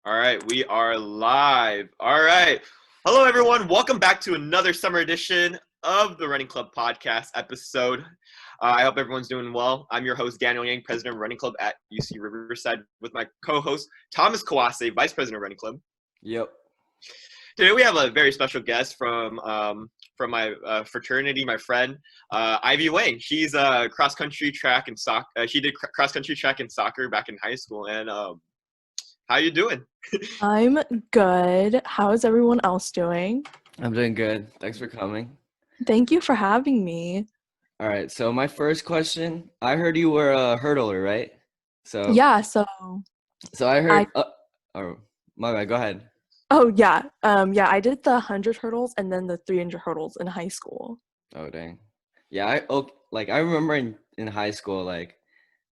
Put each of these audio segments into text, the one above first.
All right, we are live. All right. Hello, everyone. Welcome back to another summer edition of the Running Club podcast episode. I hope everyone's doing well. I'm your host, Daniel Yang, president of Running Club at UC Riverside, with my co host, Thomas Kawase, vice president of Running Club. Yep. Today, we have a very special guest from my fraternity, my friend, Ivy Wang. She's cross country track and soccer. She did cross country track and soccer back in high school. And how you doing? I'm good. How's everyone else doing? I'm doing good. Thanks for coming. Thank you for having me. All right. So my first question, I heard you were a hurdler, right? Yeah, so I heard oh, my bad. Go ahead. I did the 100 hurdles and then the 300 hurdles in high school. Oh, dang. Yeah, I remember in high school, like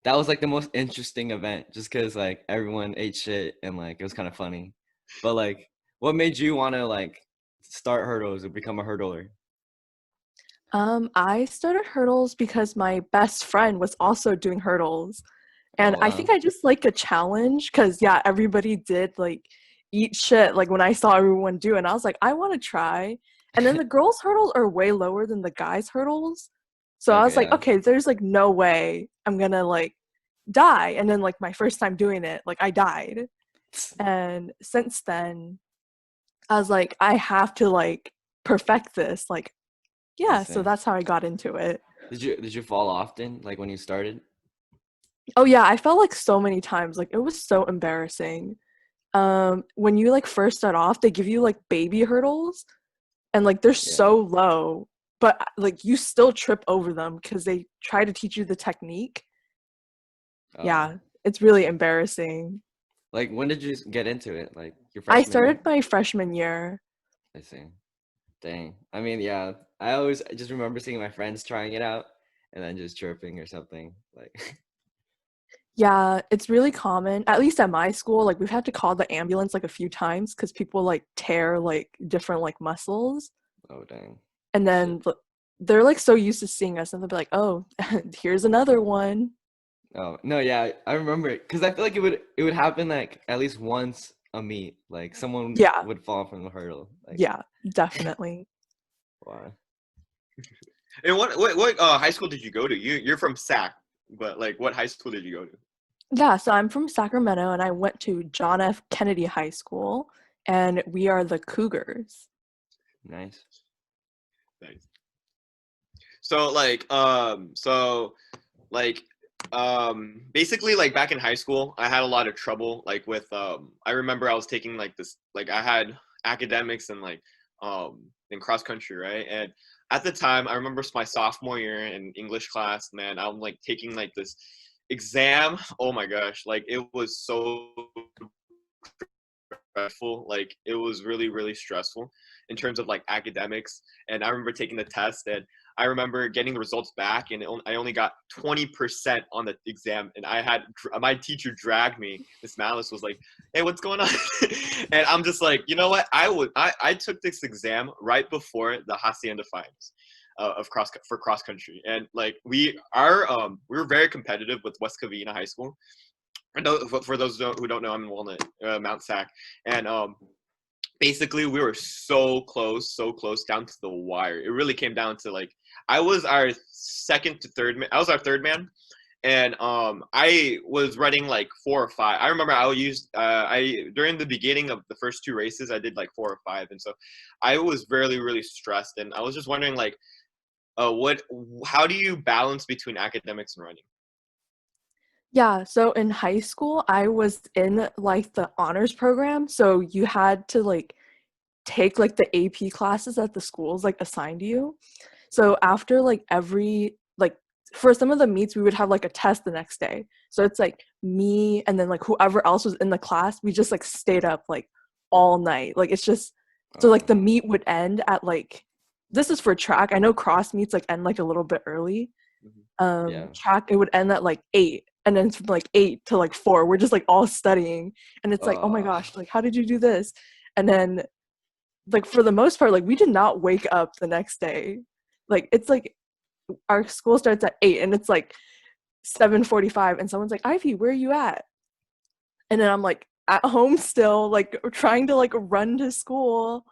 that was like the most interesting event just because like everyone ate shit and like it was kind of funny. But like what made you want to like start hurdles or become a hurdler? I started hurdles because my best friend was also doing hurdles. And Oh, I wow. think I just like a challenge because, yeah, everybody did like eat shit like when I saw everyone do. And I was like, I want to try. And then the girls' hurdles are way lower than the guys' hurdles. So I Okay, was like, yeah. okay, there's like no way I'm gonna like die. And then like my first time doing it, like I died. And since then, I was like, I have to like perfect this. Like, yeah, so Insane. that's how I got into it. Did you fall often, like when you started? Oh yeah, I felt like so many times. Like it was so embarrassing. When you like first start off, they give you like baby hurdles and like they're Yeah. so low, but like you still trip over them because they try to teach you the technique. Oh. Yeah, it's really embarrassing. Like when did you get into it? Like your I freshman year? started my freshman year. I see. Dang. I mean, yeah. I just remember seeing my friends trying it out and then just chirping or something. Like Yeah, it's really common. At least at my school, like we've had to call the ambulance like a few times because people like tear like different like muscles, oh dang. and Shit. then they're like so used to seeing us, and they'll be like, "Oh, here's another one." Oh no, yeah, I remember it because I feel like it would happen like at least once a meet. Like someone Yeah, would fall from the hurdle. Like yeah, definitely. wow. And what high school did you go to? You're from SAC, but like what high school did you go to? Yeah, so I'm from Sacramento, and I went to John F. Kennedy High School, and we are the Cougars. Nice. Nice. So like basically like back in high school, I had a lot of trouble like with I remember I was taking like this like I had academics and like in cross country, right? And at the time, I remember my sophomore year in English class, man, I'm like taking like this exam. Oh my gosh, like it was so stressful. Like it was really, really stressful in terms of like academics. And I remember taking the test and I remember getting the results back and I only got 20% on the exam. And I had my teacher dragged me. Miss Malice was like, "Hey, what's going on?" And I'm just like, you know what? I took this exam right before the Hacienda Finals. Of cross country, and like we were very competitive with West Covina High School. For those who don't know, I'm in Walnut, Mount Sac, and basically we were so close down to the wire. It really came down to like I was our second to third man. I was our third man, and I was running like 4 or 5. I remember I used I during the beginning of the first two races I did like 4 or 5, and so I was really stressed, and I was just wondering like what how do you balance between academics and running? Yeah, so in high school, I was in like the honors program, so you had to like take like the AP classes that the schools like assigned you. So after like every like for some of the meets we would have like a test the next day. So it's like me and then like whoever else was in the class, we just like stayed up like all night. Like it's just so like Oh the meet would end at like this is for track. I know cross meets like end like a little bit early. yeah. Track it would end at like 8 and then from like 8 to like 4 we're just like all studying and it's like oh my Uh gosh like how did you do this and then like for the most part like we did not wake up the next day like it's like our school starts at 8 and it's like 7:45 and someone's like Ivy where are you at and then I'm like at home still, like trying to like run to school.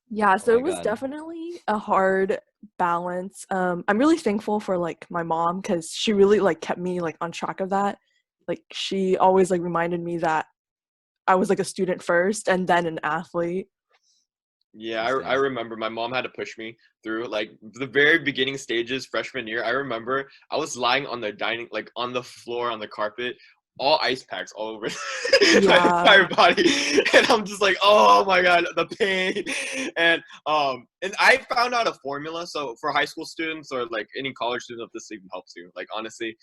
Yeah, Oh so it my was god. definitely a hard balance. I'm really thankful for like my mom because she really like kept me like on track of that. Like she always like reminded me that I was like a student first and then an athlete. Yeah, I I see. remember my mom had to push me through like the very beginning stages freshman year. I remember I was lying on the dining, like on the floor on the carpet, all ice packs all over my Yeah. entire body, and I'm just like, oh my god, the pain. And I found out a formula. So for high school students or like any college student, if this even helps you, like honestly,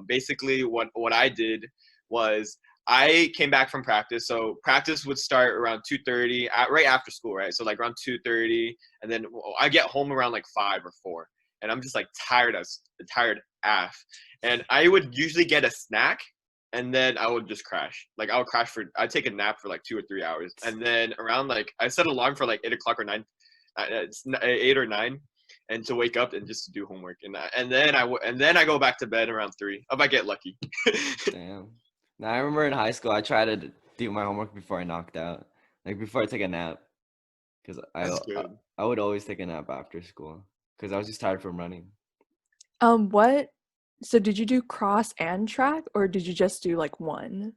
basically what I did was I came back from practice. So practice would start around 2:30, right after school, right? So like around 2:30, and then I get home around like 5 or 4, and I'm just like tired af. And I would usually get a snack, and then I would just crash. Like I'd take a nap for like 2 or 3 hours, and then around like I set an alarm for like 8 o'clock or 9, it's 8 or 9, and to wake up and just to do homework, and then I go back to bed around 3 if I get lucky. Damn. Now I remember in high school I tried to do my homework before I knocked out, like before I take a nap, because That's I good. I would always take a nap after school because I was just tired from running. What so did you do cross and track or did you just do like one?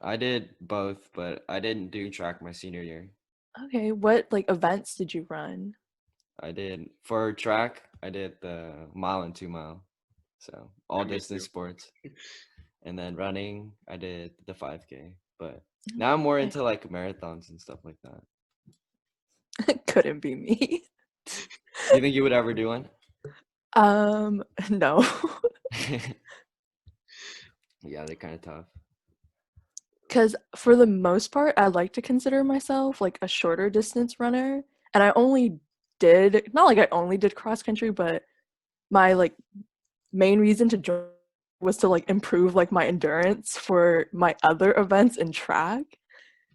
I did both, but I didn't do track my senior year. Okay, what like events did you run? I did for track. I did the mile and 2 mile, so all Yeah, me distance too. sports. And then running, I did the 5K. But Mm, now I'm more okay. into like marathons and stuff like that. Couldn't be me. Do you think you would ever do one? No. Yeah, they're kind of tough. Because for the most part, I like to consider myself like a shorter distance runner. And I only did, not like I only did cross country, but my like main reason to join was to like improve like my endurance for my other events in track.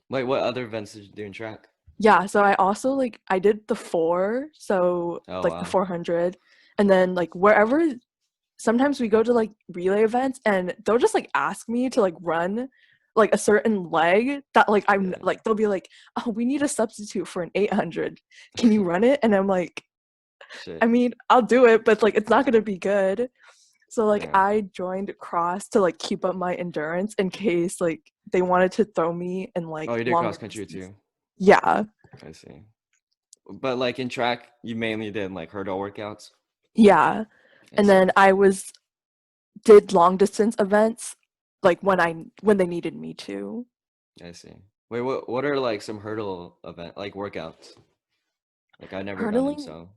Wait, what other events did you do in track? Yeah, so I also like I did the 4, so Oh like the wow. 400, and then like wherever sometimes we go to like relay events and they'll just like ask me to like run like a certain leg that like I'm Yeah. like they'll be like, "Oh, we need a substitute for an 800. Can you run it?" And I'm like, I Shit. mean, I'll do it, but like it's not going to be good. So like Damn. I joined cross to like keep up my endurance in case like they wanted to throw me in Oh, like you did longer cross country distance. too. Yeah. I see. But like in track, you mainly did like hurdle workouts. Yeah. I And see. then I was did long distance events like when they needed me to. I see. Wait, what are like some hurdle event like workouts? Like I've never done them, Hurdling so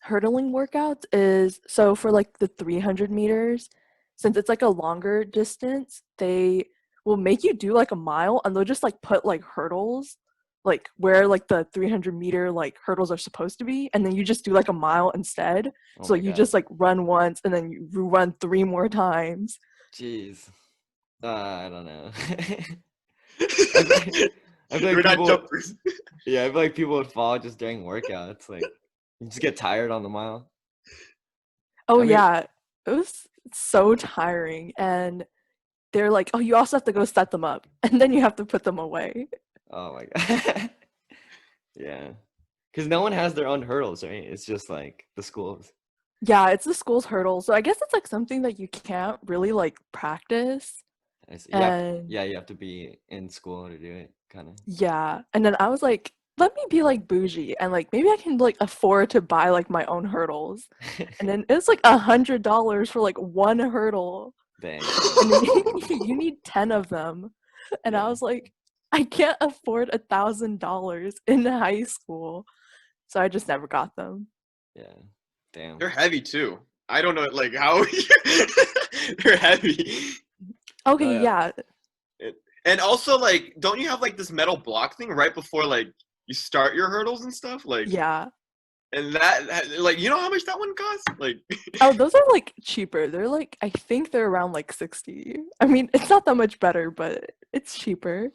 hurdling workouts is so for like the 300 meters, since it's like a longer distance, they will make you do like a mile and they'll just like put like hurdles like where like the 300-meter like hurdles are supposed to be, and then you just do like a mile instead. oh So my you god. just like run once and then you run 3 more times. Jeez. I don't know. I feel like, I feel like We're not people, jumpers. yeah, I feel like people would fall just during workouts. Like, you just get tired on the mile. Oh I mean, yeah, it was so tiring, and they're like, "Oh, you also have to go set them up, and then you have to put them away." oh my god. Yeah. Because no one has their own hurdles, right? It's just like the schools. Yeah, it's the school's hurdle, so I guess it's like something that you can't really like practice. I see. And Yeah, you have to be in school to do it, kind of. yeah, and then I was like, let me be like bougie and like maybe I can like afford to buy like my own hurdles. And then it's like $100 for like one hurdle, Dang. and then you need 10 of them. And I Yeah, was like, I can't afford $1,000 in high school, so I just never got them. yeah. Damn. They're heavy too. I don't know, like how they're heavy. No, Okay, yeah. yeah, And and also, like, don't you have like this metal block thing right before like you start your hurdles and stuff? Like, yeah. and like, you know how much that one costs? Like, Oh, those are like cheaper. They're like I think they're around like 60. I mean, it's not that much better, but it's cheaper.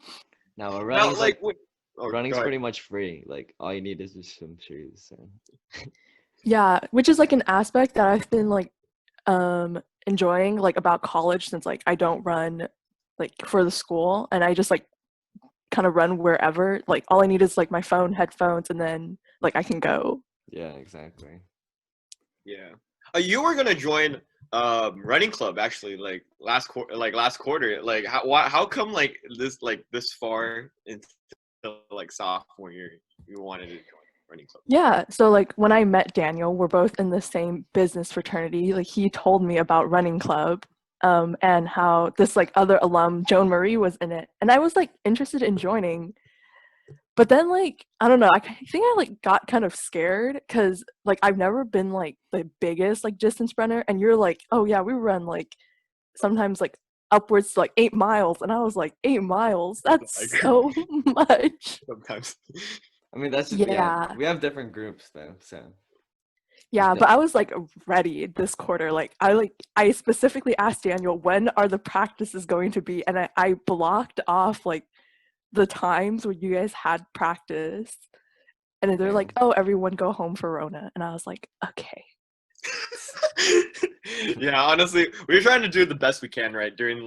Now, now, like, go running's ahead. pretty much free. Like all you need is just some shoes. So. Yeah, which is like an aspect that I've been like enjoying like about college since like I don't run like for the school, and I just like kind of run wherever. Like all I need is like my phone, headphones, and then like I can go. Yeah, exactly. Yeah. You were gonna join running club actually last quarter. Like how come this far into like sophomore year you wanted to join running club? Yeah, so like when I met Daniel, we're both in the same business fraternity. Like he told me about running club, and how this like other alum, Joan Marie, was in it, and I was like interested in joining. But then like I don't know, think I like got kind of scared because like I've never been like the biggest like distance runner, and you're like, oh yeah, we run like sometimes like upwards to like 8 miles, and I was like 8 miles, Like that's so much. sometimes. I mean, that's just yeah. Yeah. We have different groups though, so Yeah, but I was like ready this quarter. Like I specifically asked Daniel when are the practices going to be, and I blocked off like the times where you guys had practice, and then they're like, oh, everyone go home for Rona, and I was like, okay. Yeah, honestly, we're trying to do the best we can, right? During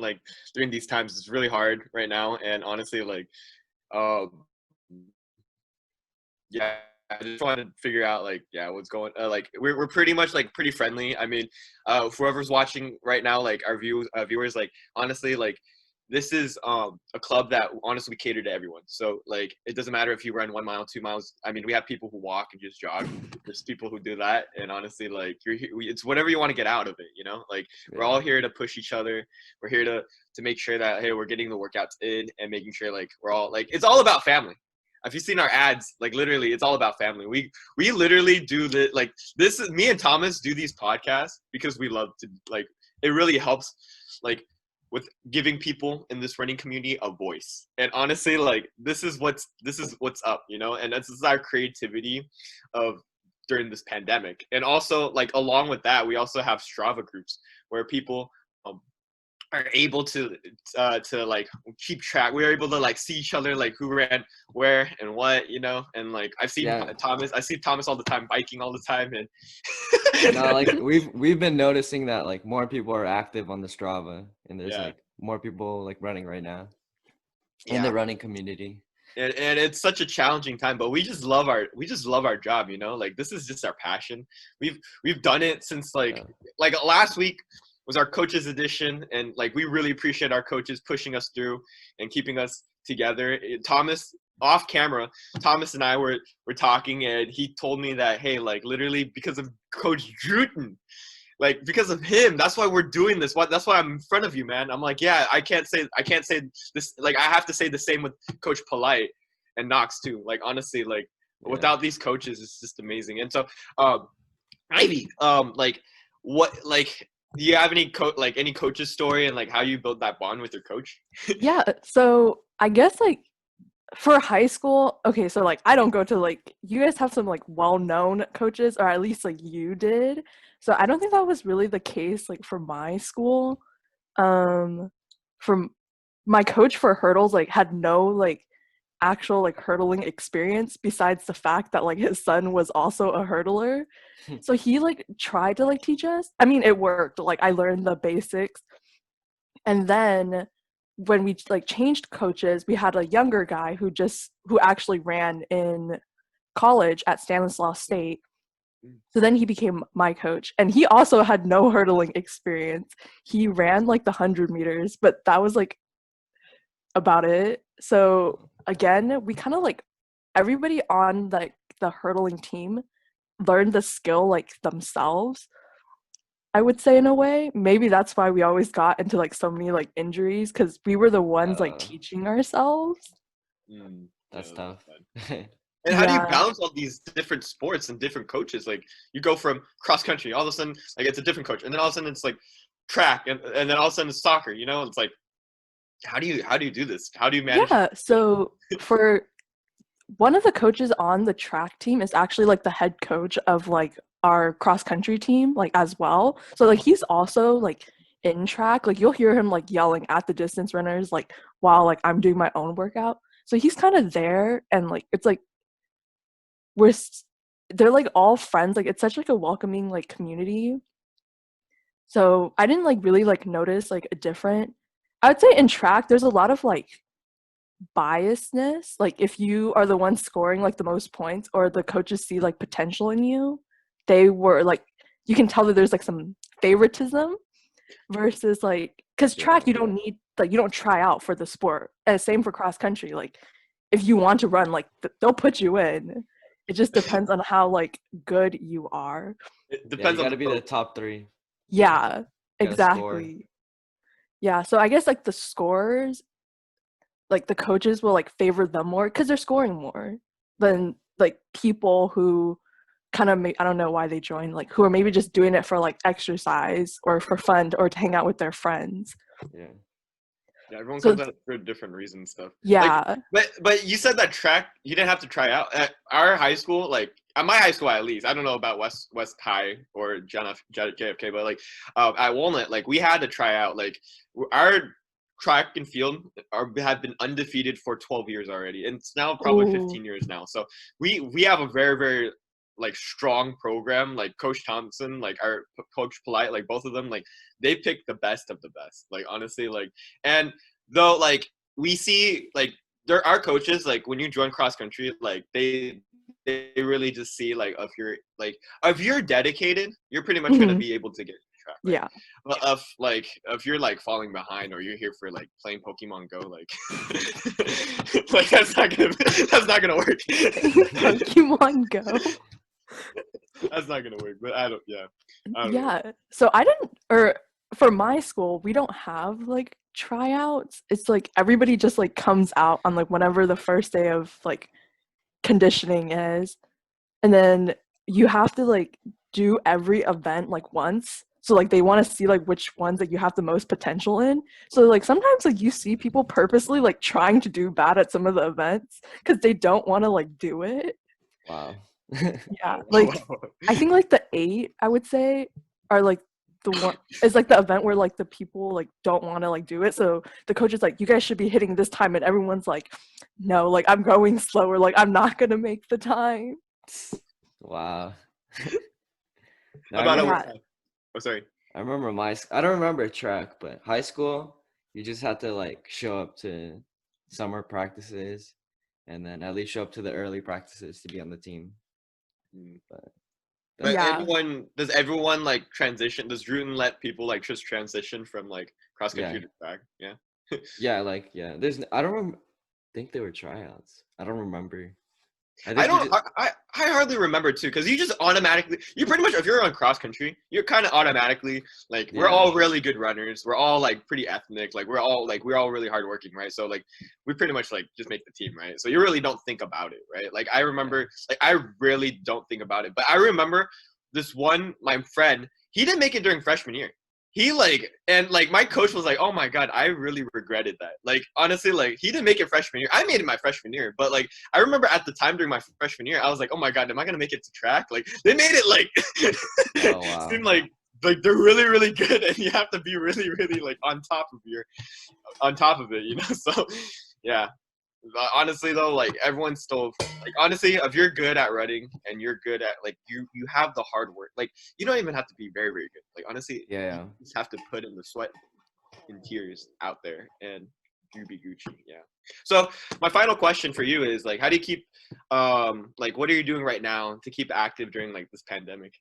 these times, it's really hard right now, and honestly, like, yeah, I just wanted to figure out like, yeah, what's going. Like, we're pretty much like pretty friendly. I mean, whoever's watching right now, like our viewers, like honestly, like this is a club that honestly we cater to everyone. So like it doesn't matter if you run 1 mile, 2 miles. I mean, we have people who walk and just jog. There's people who do that, and honestly, like it's whatever you want to get out of it. You know, like we're all here to push each other. We're here to make sure that hey, we're getting the workouts in and making sure like we're all like it's all about family. If you've seen our ads, like literally, it's all about family. We literally do the like this. Is me and Thomas do these podcasts because we love to like. It really helps, like with giving people in this running community a voice. And honestly, like this is what's up, you know. And this is our creativity of during this pandemic. And also, like along with that, we also have Strava groups where people are able to like keep track. We're able to like see each other, like who ran where and what, you know. And like I see Thomas all the time biking all the time, and no, like we've been noticing that like more people are active on the Strava, and there's like more people like running right now in the running community. And it's such a challenging time, but we just love our job, you know. Like this is just our passion. We've done it since like last week was our coaches edition, and like we really appreciate our coaches pushing us through and keeping us together. Thomas off camera, Thomas and I were talking, and he told me that hey, like literally because of Coach Druten, like because of him, that's why we're doing this. That's why I'm in front of you, man. I'm like, yeah, I can't say this. Like I have to say the same with Coach Polite and Knox too. Like honestly, like without these coaches, it's just amazing. And so, Ivy, like what like. Do you have any any coach's story and like how you built that bond with your coach? Yeah, so I guess like for high school, okay, so like I don't go to like you guys have some like well-known coaches, or at least like you did. So I don't think that was really the case like for my school. From my coach for hurdles like had no like actual like hurdling experience besides the fact that like his son was also a hurdler. So he like tried to like teach us. I mean, it worked. Like I learned the basics. And then when we like changed coaches, we had a younger guy who actually ran in college at Stanislaus State. So then he became my coach, and he also had no hurdling experience. He ran like the 100 meters, but that was like about it. So again, we kind of like everybody on like the hurdling team learned the skill like themselves, I would say, in a way. Maybe that's why we always got into like so many like injuries, because we were the ones like teaching ourselves. That's tough. And how do you balance all these different sports and different coaches? Like you go from cross country, all of a sudden like it's a different coach, and then all of a sudden it's like track, and then all of a sudden it's soccer, you know. It's like how do you do this? How do you manage? Yeah, so for one of the coaches on the track team is actually like the head coach of like our cross country team, like as well. So like he's also like in track. Like you'll hear him like yelling at the distance runners like while like I'm doing my own workout. So he's kind of there, and like it's like they're like all friends. Like it's such like a welcoming like community. So I didn't like really like notice like I'd say in track, there's a lot of like biasness. Like if you are the one scoring like the most points, or the coaches see like potential in you, they were like, you can tell that there's like some favoritism versus like, because track Yeah. you don't need, like you don't try out for the sport. And same for cross country. Like if you want to run, like they'll put you in. It just depends on how like good you are. It Yeah, you depends on got the to be the top 3. Yeah, You got to score. exactly. Yeah, so I guess like the scores, like the coaches will like favor them more because they're scoring more than like people who kind of I don't know why they join, like who are maybe just doing it for like exercise or for fun or to hang out with their friends. Yeah. Yeah, everyone So comes out for different reasons stuff. Like, yeah. but you said that track you didn't have to try out at our high school. Like at my high school, at least, I don't know about West High or JFK, but like at Walnut, like we had to try out. Like our track and field have been undefeated for 12 years already, and it's now probably Ooh. 15 years now. So we have a very very like strong program. Like Coach Thompson, like our Coach Polite, like both of them, like they pick the best of the best. Like honestly, like and though like we see like there are coaches like when you join cross country, like they really just see like if you're dedicated, you're pretty much gonna Mhm. be able to get track, right? Yeah. But if you're like falling behind or you're here for like playing Pokemon Go, like like that's not gonna work. Pokemon Go. That's not gonna work. But I don't. Yeah, I don't know. Yeah. So I didn't, or for my school, we don't have like tryouts. It's like everybody just like comes out on like whenever the first day of like conditioning is. And then you have to like do every event like once. So like they want to see like which ones that you have the most potential in. So like sometimes like you see people purposely like trying to do bad at some of the events because they don't want to like do it. Wow. Yeah, Oh, like wow. I think like the 8 I would say are like the one is like the event where like the people like don't want to like do it. So the coach is like, you guys should be hitting this time, and everyone's like, no, like I'm going slower, like I'm not gonna make the time. Wow. No, How I about remember. Yeah. overtime? Oh, sorry. I remember I don't remember track, but high school, you just had to like show up to summer practices, and then at least show up to the early practices to be on the team. Mm. But But that's Yeah. does everyone like transition? Does Druten let people like just transition from like cross yeah, country to track? Yeah. yeah. I don't think there were tryouts. I don't remember. I I think you don't. just I hardly remember too, because you just automatically. You pretty much, if you're on cross country, you're kind of automatically like we're yeah all really good runners. We're all like pretty ethnic. Like we're all really hardworking, right? So like we pretty much like just make the team, right? So you really don't think about it, right? Like I yeah remember, like I really don't think about it, but I remember this one my friend. He didn't make it during freshman year. He like and like my coach was like, oh my god, I really regretted that. Like honestly, like he didn't make it freshman year. I made it my freshman year, but like I remember at the time during my freshman year, I was like, oh my god, am I gonna make it to track? Like they made it like oh wow seem like they're really really good, and you have to be really really like on top of it, you know. So yeah, but honestly though, like everyone's still like honestly, if you're good at running and you're good at like you have the hard work. Like you don't even have to be very very good. Like honestly, yeah you yeah just have to put in the sweat and tears out there, and you be Gucci. Yeah. So my final question for you is like, how do you keep like what are you doing right now to keep active during like this pandemic?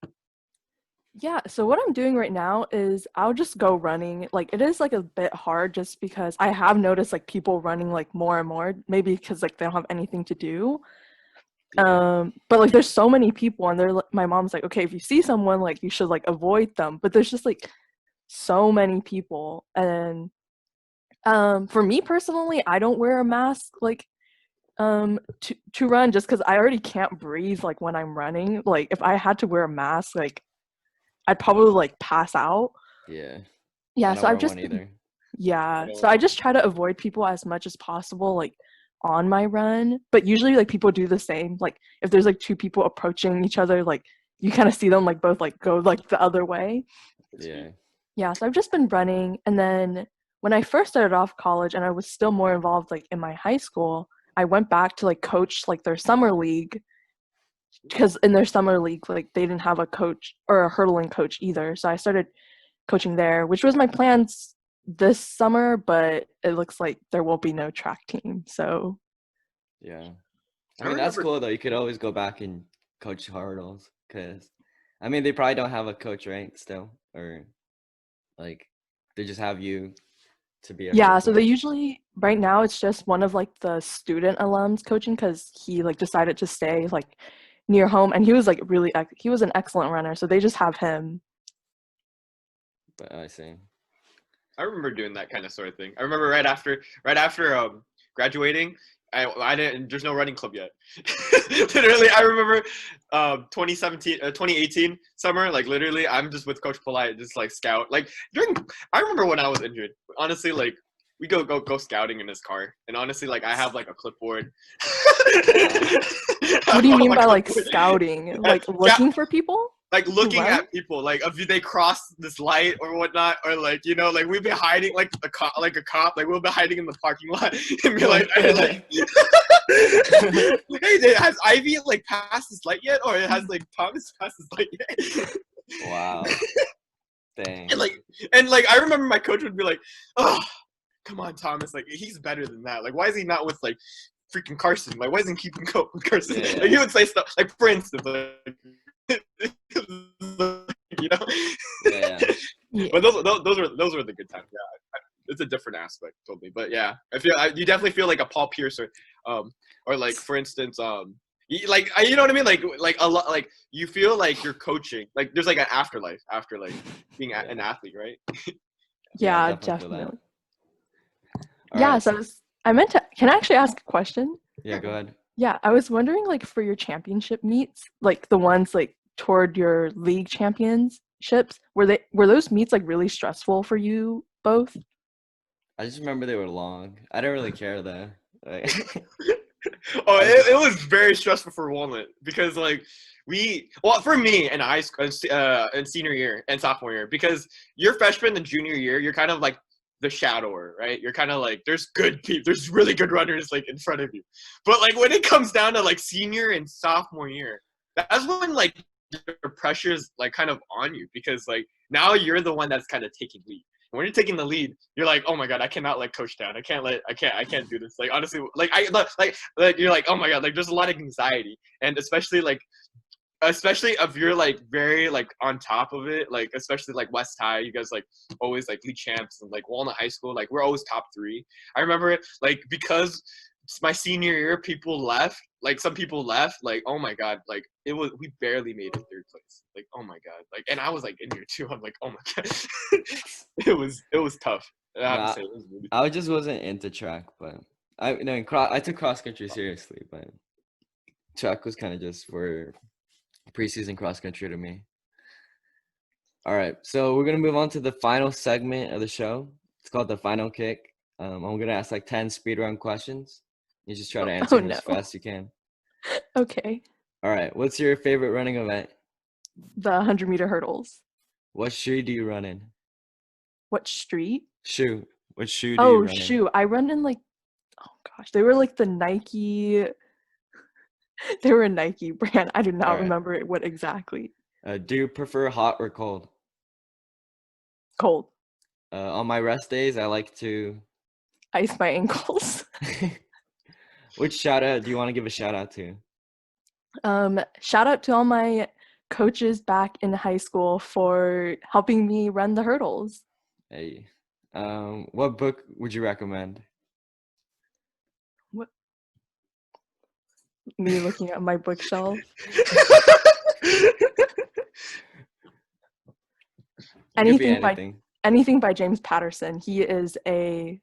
Yeah, so what I'm doing right now is I'll just go running. Like it is like a bit hard just because I have noticed like people running like more and more, maybe because like they don't have anything to do. yeah But like there's so many people, and my mom's like, okay, if you see someone, like you should like avoid them. But there's just like so many people. And for me personally, I don't wear a mask like to run just because I already can't breathe like when I'm running. Like if I had to wear a mask, like I'd probably like pass out. yeah. Yeah, I so don't I've wear just one been, either. yeah, so I Um, just try to avoid people as much as possible, like on my run. But usually, like people do the same. Like if there's like two people approaching each other, like you kind of see them like both like go like the other way. Yeah Yeah, so I've just been running, and then when I first started off college, and I was still more involved like in my high school, I went back to like coach like their summer league because in their summer league, like they didn't have a coach or a hurdling coach either. So I started coaching there, which was my plans this summer, but it looks like there will be no track team. So Yeah. I I mean, that's remember. cool though. You could always go back and coach hurdles because, I mean, they probably don't have a coach, right? Still, or like they just have you to be a hurdle yeah, so they coach. usually right now it's just one of like the student alums coaching because he like decided to stay like near home, and he was like he was an excellent runner, so they just have him. But I see. I remember doing that kind of sort of thing. I remember right after graduating, I didn't. There's no running club yet. Literally, I remember 2018 summer. Like literally, I'm just with Coach Polite, just like scout. Like I remember when I was injured. Honestly, like we go scouting in his car, and honestly, like I have like a clipboard. Wow. What do you mean My by like clipboard. scouting? Yeah, Like looking for people like to looking run? at people, like if they cross this light or whatnot, or like like we've been hiding like a cop, like we'll be hiding in the parking lot and be Oh like, my god. hey, has Ivy like passed this light yet, or has like Thomas passed this light yet? Wow. and Dang. like and like I remember my coach would be like, oh, come on, Thomas, like he's better than that. Like why is he not with like freaking Carson? Like why isn't he keeping up with Carson? Yeah, Like he yeah. would say stuff like, for instance, like, you know. Yeah, Yeah. But those were the good times. Yeah, it's a different aspect, totally. But yeah, you definitely feel like a Paul Pierce or like for instance, you know what I mean? Like a lot, like you feel like you're coaching. Like there's like an afterlife after like being yeah. an athlete, right? Yeah, I Yeah, definitely feel that. definitely. All Yeah, right. so So, I meant to, can I actually ask a question? yeah, go ahead. Yeah, I was wondering like for your championship meets, like the ones like toward your league championships, were those meets like really stressful for you both? I just remember they were long. I don't really care though. Like, Oh, I was just it was very stressful for Walnut because like well for me in high school in senior year and sophomore year, because you're freshman and junior year, you're kind of like the shadower, right? You're kind of like there's really good runners like in front of you, but like when it comes down to like senior and sophomore year, that's when like the pressure is like kind of on you, because like now you're the one that's kind of taking lead. When you're taking the lead, you're like, oh my god, I cannot let coach down. I can't do this. Like honestly, like you're like, oh my god, like there's a lot of anxiety, and especially if you're like very like on top of it, like especially like West High, you guys like always like league champs, and like Walnut High School, like we're always top three. I remember it like because my senior year, people left, like some people left, like oh my god, like we barely made it third place. Like oh my god, like and I was like in here too. I'm like oh my god, it was tough. I have to no, say it was really I just wasn't into track, but I took cross country seriously, but track was kind of just for preseason cross country to me. All right, so we're gonna move on to the final segment of the show. It's called the final kick. I'm gonna ask like 10 speed round questions. You just try to answer Oh them as no. fast as you can. Okay. All right, what's your favorite running event? The 100-meter hurdles. What shoe do you run in? What street? Shoe. What shoe do you Oh, run in? shoot. I run in like, oh gosh, they were like the Nike, they were a Nike brand. I do All not right. remember what exactly. Do you prefer hot or cold? Cold. On my rest days, I like to. Ice my ankles. Which shout out do you want to give a shout out to? Shout out to all my coaches back in high school for helping me run the hurdles. Hey, what book would you recommend? What? Me looking at my bookshelf. It could be Anything by anything. anything by James Patterson. He is a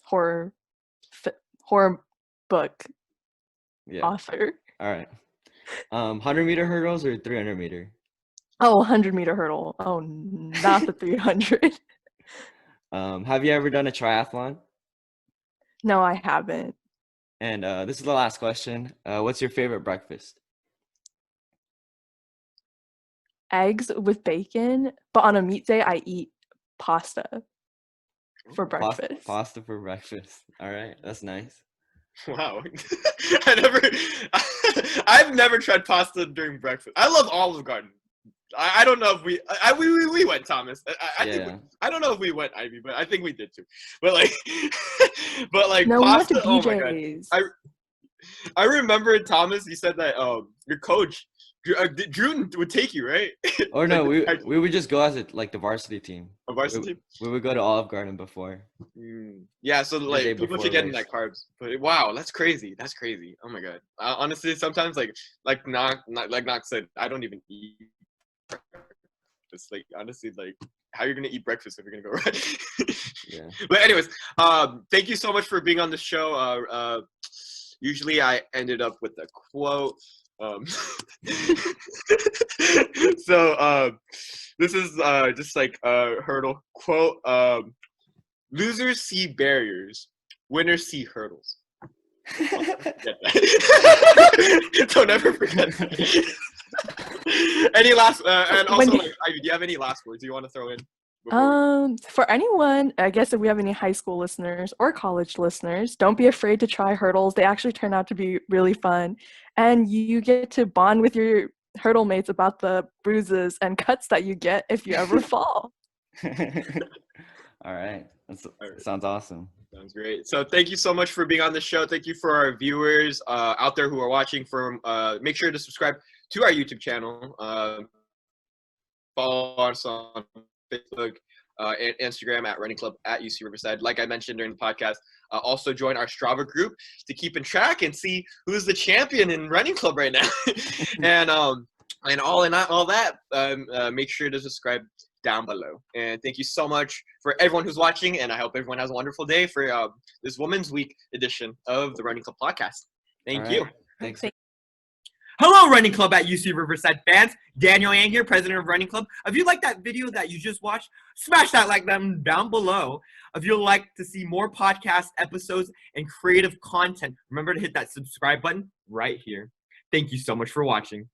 horror book Yeah. author. All right. 100-meter hurdles or 300-meter? Oh, 100-meter hurdle. Oh, not the 300. Have you ever done a triathlon? No, I haven't. And this is the last question. What's your favorite breakfast? Eggs with bacon, but on a meat day, I eat pasta for breakfast. Pasta for breakfast. All right, that's nice. Wow. I've never tried pasta during breakfast. I love Olive Garden. I don't know if we went, Thomas. I think Yeah. I don't know if we went Ivy, but I think we did too. But like, but like No, we went to pasta. Oh my god, BJ's. I remember Thomas. You said that your coach Drew would take you, right? Or no, Like we would just go as like the varsity team. a varsity. We would go to Olive Garden before. Yeah, so day like people before should get in race. that carbs. But wow, that's crazy. That's crazy. Oh my god. Honestly, sometimes like Knox said, I don't even eat. Just like honestly, like how you're gonna eat breakfast if you're gonna go right? Yeah. But anyways, thank you so much for being on the show. Usually I ended up with a quote. So this is just like a hurdle quote. Losers see barriers, winners see hurdles. Forget that. Don't ever forget that. Any last and also like, Ivy, do you have any last words you want to throw in? For anyone, I guess if we have any high school listeners or college listeners, don't be afraid to try hurdles. They actually turn out to be really fun. And you get to bond with your hurdle mates about the bruises and cuts that you get if you ever fall. All right. Sounds awesome. Sounds great. So thank you so much for being on the show. Thank you for our viewers out there who are watching. Make sure to subscribe to our YouTube channel. Follow us on Facebook and Instagram at Running Club at UC Riverside. Like I mentioned during the podcast, also join our Strava group to keep in track and see who's the champion in Running Club right now. and all that, make sure to subscribe down below. And thank you so much for everyone who's watching, and I hope everyone has a wonderful day for this Women's Week edition of the Running Club podcast. Thank you. Thanks. Hello, Running Club at UC Riverside fans. Daniel Yang here, president of Running Club. If you like that video that you just watched, smash that like button down below. If you'd like to see more podcast episodes and creative content, remember to hit that subscribe button right here. Thank you so much for watching.